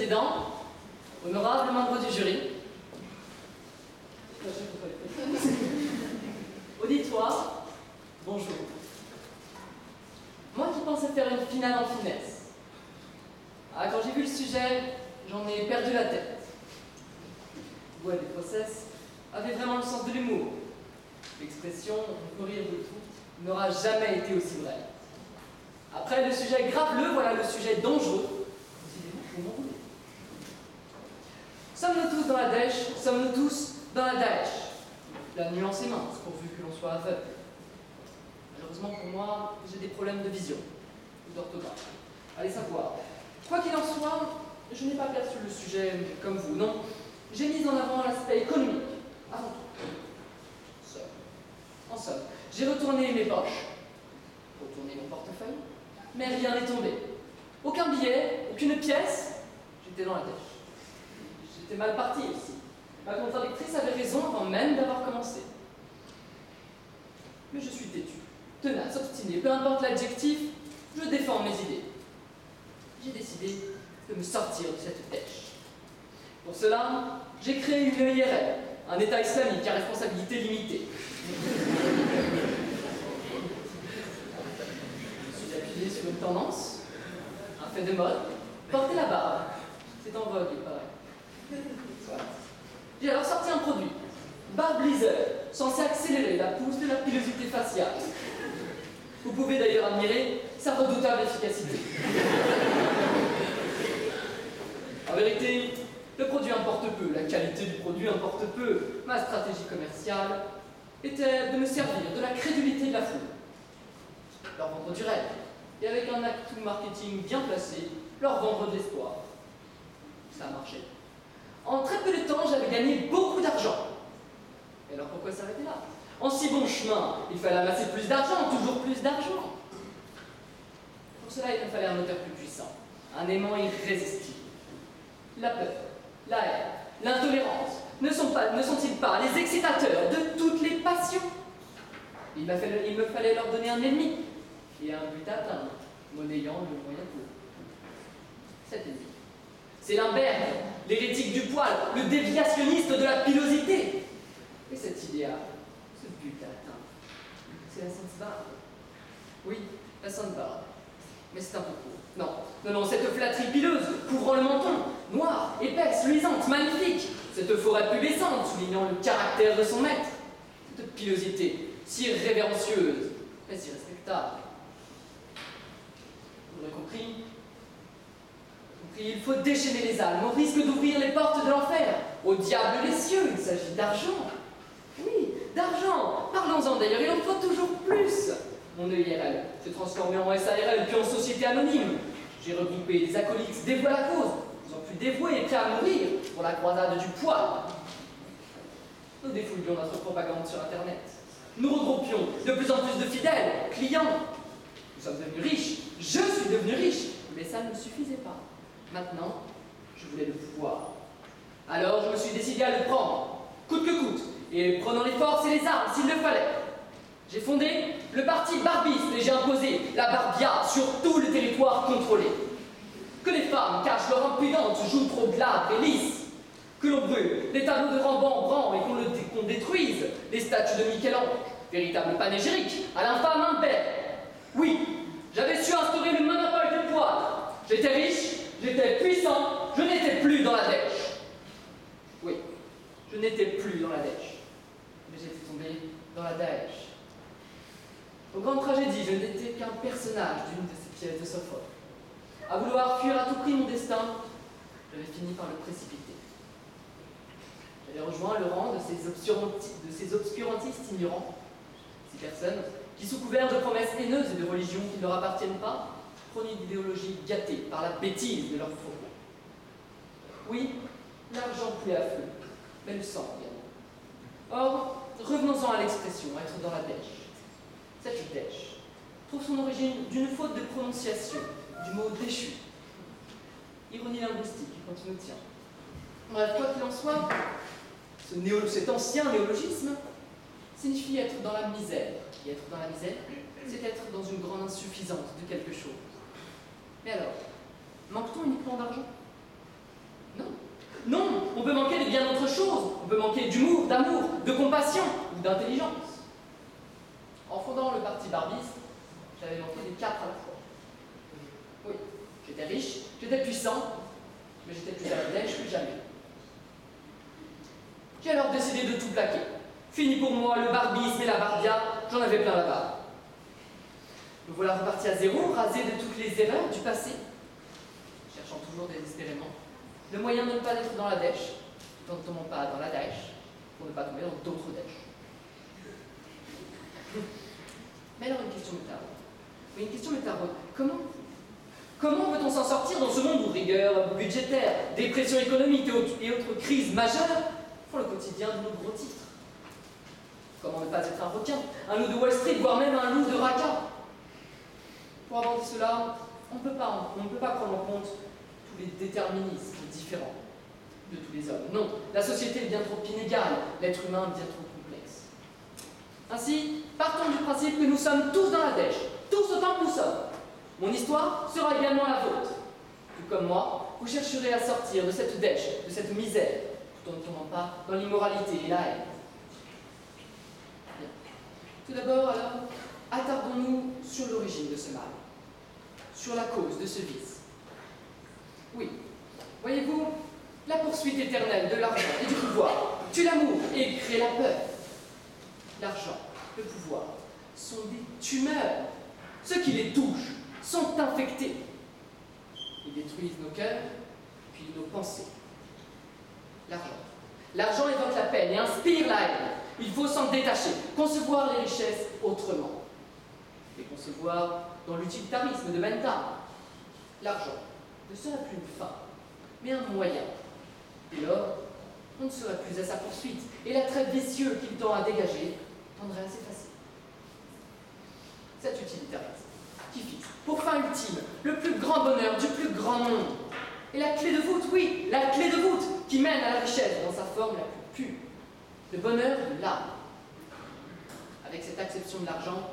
Président, honorables membres du jury, auditoire, bonjour. Moi qui pensais faire une finale en finesse. Quand j'ai vu le sujet, j'en ai perdu la tête. Voix des process avait vraiment le sens de l'humour. L'expression « on peut rire de tout » n'aura jamais été aussi vraie. Après le sujet graveleux, voilà le sujet dangereux. Décidez-vous où m'en voulez. Sommes-nous tous dans la dèche? Sommes-nous tous dans la dèche? La nuance est mince, pourvu que l'on soit aveugle. Malheureusement pour moi, j'ai des problèmes de vision ou d'orthographe. Allez savoir. Quoi qu'il en soit, je n'ai pas perçu le sujet comme vous, non. J'ai mis en avant l'aspect économique, avant tout. Seul. En somme, j'ai retourné mes poches, retourné mon portefeuille, mais rien n'est tombé. Aucun billet, aucune pièce, j'étais dans la dèche. J'étais mal parti aussi. Ma contradictrice avait raison avant même d'avoir commencé. Mais je suis têtu, tenace, obstiné, peu importe l'adjectif, je défends mes idées. J'ai décidé de me sortir de cette dèche. Pour cela, j'ai créé une EIRL, un État islamique à responsabilité limitée. Je suis appuyé sur une tendance, un fait de mode, porter la barbe. C'est en vogue, il paraît. Soit. J'ai alors sorti un produit, Barbe Laser, censé accélérer la pousse de la pilosité faciale. Vous pouvez d'ailleurs admirer sa redoutable efficacité. En vérité, le produit importe peu, la qualité du produit importe peu. Ma stratégie commerciale était de me servir de la crédulité de la foule, leur vendre du rêve, et avec un acte marketing bien placé, leur vendre de l'espoir. Ça a marché. En très peu de temps, j'avais gagné beaucoup d'argent. Et alors pourquoi s'arrêter là? En si bon chemin, il fallait amasser plus d'argent, toujours plus d'argent. Pour cela, il me fallait un moteur plus puissant, un aimant irrésistible. La peur, la haine, l'intolérance ne sont-ils pas les excitateurs de toutes les passions? Il me fallait leur donner un ennemi et un but à atteindre, monnayant le moyen pour. Cet ennemi, c'est Limberg, l'hérétique du poil, le déviationniste de la pilosité. Et cet idéal, ce but à atteindre, c'est la Sainte Barbe. Oui, la Sainte Barbe. Mais c'est un peu court. Non, cette flatterie pileuse, couvrant le menton, noire, épaisse, luisante, magnifique, cette forêt pubescente, soulignant le caractère de son maître, cette pilosité, si révérencieuse, mais si respectable. Vous l'aurez compris, il faut déchaîner les âmes, au risque d'ouvrir les portes de l'enfer. Au diable les cieux, il s'agit d'argent. Oui, d'argent. Parlons-en d'ailleurs, il en faut toujours plus. Mon EIRL s'est transformé en SARL, puis en société anonyme. J'ai regroupé des acolytes dévoués à la cause, ils ont pu dévouer et prêts à mourir pour la croisade du poil. Nous défoulions notre propagande sur Internet. Nous regroupions de plus en plus de fidèles, clients. Nous sommes devenus riches, je suis devenu riche, mais ça ne me suffisait pas. Maintenant, je voulais le pouvoir. Alors je me suis décidé à le prendre, coûte que coûte, et prenant les forces et les armes s'il le fallait. J'ai fondé le parti barbiste et j'ai imposé la barbia sur tout le territoire contrôlé. Que les femmes cachent leur impudente joue trop glabre et lisse. Que l'on brûle les tableaux de Rembrandt et qu'on détruise les statues de Michel-Ange, véritable panégyrique à l'infâme Limberg. Oui, j'avais su instaurer le monopole du poil. J'étais riche, j'étais puissant, je n'étais plus dans la dèche. Oui, je n'étais plus dans la dèche, mais j'étais tombé dans la dèche. Aux grandes tragédies, je n'étais qu'un personnage d'une de ces pièces de Sophocle. À vouloir fuir à tout prix mon destin, j'avais fini par le précipiter. J'avais rejoint le rang de ces obscurantistes ignorants, ces personnes qui, sous couvert de promesses haineuses et de religions qui ne leur appartiennent pas, prônent une idéologie gâtée par la bêtise de leurs propos. Oui, l'argent coulait à flot, mais le sang également. Or, revenons-en à l'expression, être dans la dèche. Cette dèche trouve son origine d'une faute de prononciation du mot déchu. Ironie linguistique, quand il nous tient. Bref, quoi qu'il en soit, cet ancien néologisme signifie être dans la misère. Et être dans la misère, c'est être dans une grande insuffisance de quelque chose. Mais alors, manque-t-on uniquement d'argent? On peut manquer de bien d'autres choses. On peut manquer d'humour, d'amour, de compassion ou d'intelligence. En fondant le parti barbiste, j'avais manqué des quatre à la fois. Oui, j'étais riche, j'étais puissant, mais j'étais plus à la dèche que jamais. J'ai alors décidé de tout plaquer. Fini pour moi le barbisme et la barbia, j'en avais plein là-bas. Me voilà reparti à zéro, rasé de toutes les erreurs du passé, cherchant toujours désespérément le moyen de ne pas être dans la dèche, tout en ne tombant pas dans la dèche, pour ne pas tomber dans d'autres dèches. Mais alors une question me taraude. Oui, une question me taraude. Comment peut-on s'en sortir dans ce monde où rigueur budgétaire, dépression économique et autres crises majeures font le quotidien de nos gros titres? Comment ne pas être un requin, un loup de Wall Street, voire même un loup de Raqqa? Pour aborder cela, on ne peut pas prendre en compte tous les déterminismes différents de tous les hommes. Non, la société est bien trop inégale, l'être humain bien trop complexe. Ainsi, partons du principe que nous sommes tous dans la dèche, tous autant que nous sommes. Mon histoire sera également la vôtre. Tout comme moi, vous chercherez à sortir de cette dèche, de cette misère, tout en ne tombant pas dans l'immoralité et la haine. Bien. Tout d'abord, alors, attardons-nous sur l'origine de ce mal, sur la cause de ce vice. Oui, voyez-vous, la poursuite éternelle de l'argent et du pouvoir tue l'amour et crée la peur. L'argent, le pouvoir, sont des tumeurs. Ceux qui les touchent sont infectés. Ils détruisent nos cœurs, puis nos pensées. L'argent. L'argent évoque la peine et inspire la haine. Il faut s'en détacher, concevoir les richesses autrement. Les concevoir dans l'utilitarisme de Bentham. L'argent ne serait plus une fin, mais un moyen. Dès lors, on ne serait plus à sa poursuite, et l'attrait vicieux qu'il tend à dégager tendrait à s'effacer. Cet utilitarisme qui fixe, pour fin ultime, le plus grand bonheur du plus grand monde. Et la clé de voûte, oui, la clé de voûte qui mène à la richesse dans sa forme la plus pure. Le bonheur de l'âme. Avec cette acception de l'argent,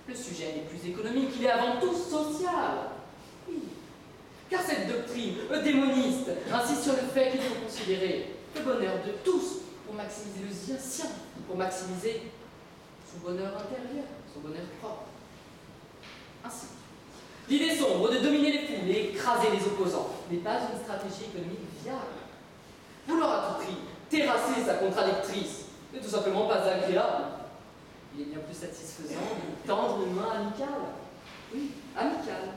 le sujet n'est plus économique, il est avant tout social. Oui. Car cette doctrine démoniste insiste sur le fait qu'il faut considérer le bonheur de tous pour maximiser le sien, pour maximiser son bonheur intérieur, son bonheur propre. Ainsi, l'idée sombre de dominer les foules et écraser les opposants n'est pas une stratégie économique viable. Vouloir à tout prix terrasser sa contradictrice n'est tout simplement pas agréable. Il est bien plus satisfaisant de lui tendre une main amicale. Oui, amicale.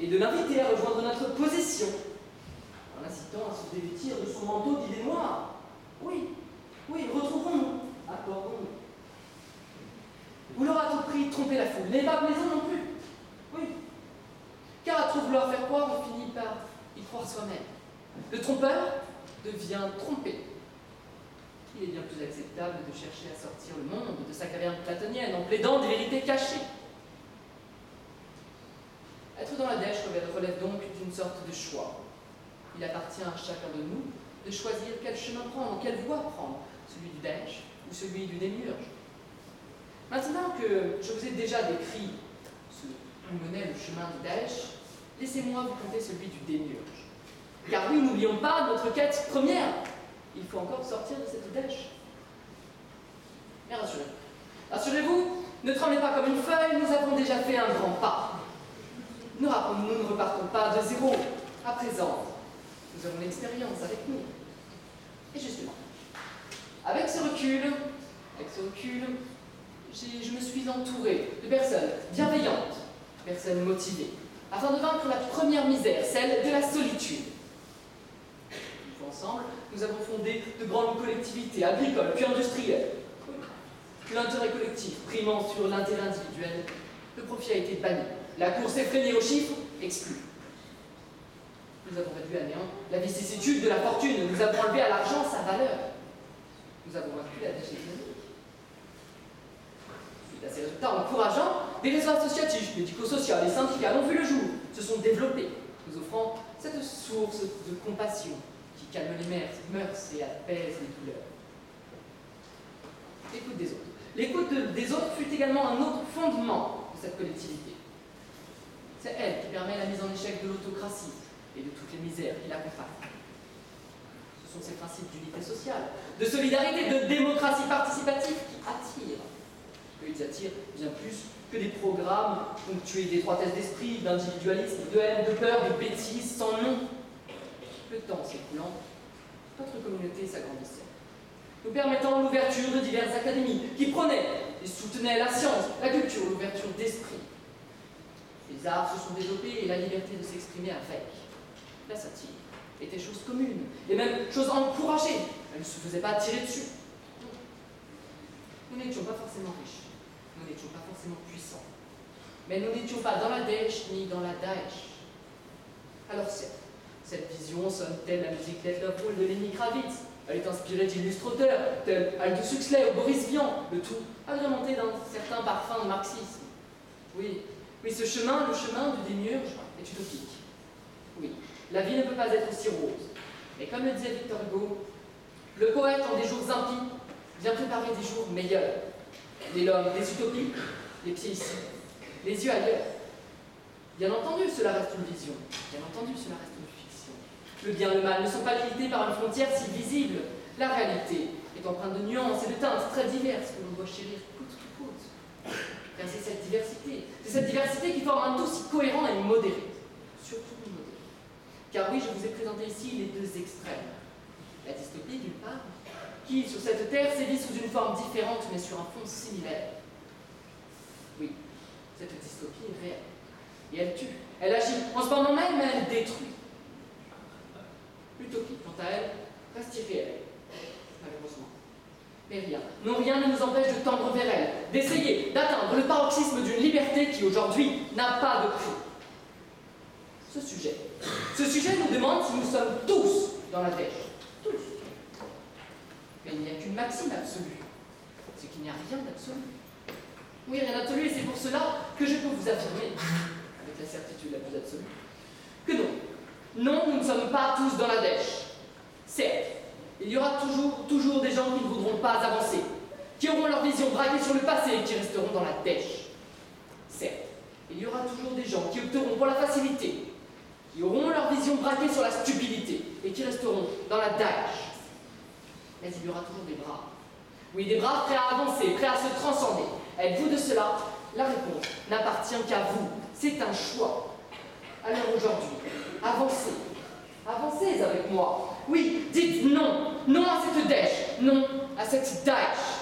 Et de l'inviter à rejoindre notre possession, en incitant à se dévêtir de son manteau d'idées noires. Oui, retrouvons-nous, accordons-nous. Vouloir à tout prix tromper la foule n'est pas plaisant non plus. Oui, car à trop vouloir faire croire, on finit par y croire soi-même. Le trompeur devient trompé. Il est bien plus acceptable de chercher à sortir le monde de sa caverne platonienne en plaidant des vérités cachées. Être dans la dèche relève donc d'une sorte de choix. Il appartient à chacun de nous de choisir quel chemin prendre, quelle voie prendre, celui du dèche ou celui du démiurge. Maintenant que je vous ai déjà décrit où menait le chemin du dèche, laissez-moi vous conter celui du démiurge. Car oui, n'oublions pas notre quête première. Il faut encore sortir de cette dèche. Mais rassurez-vous. Rassurez-vous, ne tremblez pas comme une feuille, nous avons déjà fait un grand pas. Nous ne repartons pas de zéro. À présent, nous avons l'expérience avec nous. Et justement, avec ce recul, je me suis entouré de personnes bienveillantes, personnes motivées, afin de vaincre la première misère, celle de la solitude. Ensemble, nous avons fondé de grandes collectivités agricoles puis industrielles. L'intérêt collectif primant sur l'intérêt individuel, le profit a été banni. La course effrénée aux chiffres, exclue. Nous avons réduit à néant la vicissitude de la fortune. Nous avons enlevé à l'argent sa valeur. Nous avons vaincu la dèche économique. Suite à ces résultats encourageants, des réseaux associatifs, médico-sociaux et syndicaux ont vu le jour, se sont développés, nous offrant cette source de compassion qui calme les mœurs et apaise les douleurs. L'écoute des autres. L'écoute des autres fut également un autre fondement de cette collectivité. C'est elle qui permet la mise en échec de l'autocratie et de toutes les misères qui l'accompagnent. Ce de ces principes d'unité sociale, de solidarité, de démocratie participative qui attirent. Ils attirent bien plus que des programmes ponctués d'étroitesse d'esprit, d'individualisme, de haine, de peur, de bêtises sans nom. Le temps s'écoulant, notre communauté s'agrandissait, nous permettant l'ouverture de diverses académies qui prônaient et soutenaient la science, la culture, l'ouverture d'esprit. Les arts se sont développés et la liberté de s'exprimer avec. La satire était chose commune, et même chose encouragée. Elle ne se faisait pas tirer dessus. Nous n'étions pas forcément riches, nous n'étions pas forcément puissants, mais nous n'étions pas dans la dèche ni dans la Daesh. Alors certes, cette vision sonne-t-elle la musique Let Love Rule de Lenny Kravitz. Elle est inspirée d'illustres auteurs tels Aldous Huxley ou Boris Vian, le tout agrémenté d'un certain parfum de marxisme. Oui, ce chemin, le chemin du démiurge, est utopique. Oui, la vie ne peut pas être aussi rose. Mais comme le disait Victor Hugo, le poète en des jours impies vient préparer des jours meilleurs. Et l'homme des utopies, les pieds ici, les yeux ailleurs. Bien entendu, cela reste une vision. Bien entendu, cela reste une fiction. Le bien et le mal ne sont pas limités par une frontière si visible. La réalité est empreinte de nuances et de teintes très diverses que l'on doit chérir coûte que coûte. Car c'est cette diversité qui forme un tout si cohérent et modéré. Surtout modéré. Car oui, je vous ai présenté ici les deux extrêmes. La dystopie, d'une part, qui, sur cette terre, sévit sous une forme différente, mais sur un fond similaire. Oui, cette dystopie est réelle. Et elle tue, elle agit, en ce moment même, elle détruit. L'utopie, quant à elle, reste irréelle, malheureusement. Mais rien, non rien ne nous empêche de tendre vers elle, d'essayer d'atteindre le paroxysme d'une liberté qui, aujourd'hui, n'a pas de prix. Ce sujet nous demande si nous sommes tous dans la dèche. Tous. Mais il n'y a qu'une maxime absolue, c'est qu'il n'y a rien d'absolu. Oui, rien d'absolu, et c'est pour cela que je peux vous affirmer, avec la certitude la plus absolue, que non. Non, nous ne sommes pas tous dans la dèche. Certes, il y aura toujours des gens qui ne voudront pas avancer, qui auront leur vision braquée sur le passé et qui resteront dans la dèche. Certes, il y aura toujours des gens qui opteront pour la facilité, qui auront leur vision braquée sur la stupidité et qui resteront dans la dèche. Mais il y aura toujours des braves. Oui, des braves prêts à avancer, prêts à se transcender. Êtes-vous de cela? La réponse n'appartient qu'à vous. C'est un choix. Alors aujourd'hui, avancez. Avancez avec moi. Oui, dites non. Non à cette dèche. Non à cette dèche.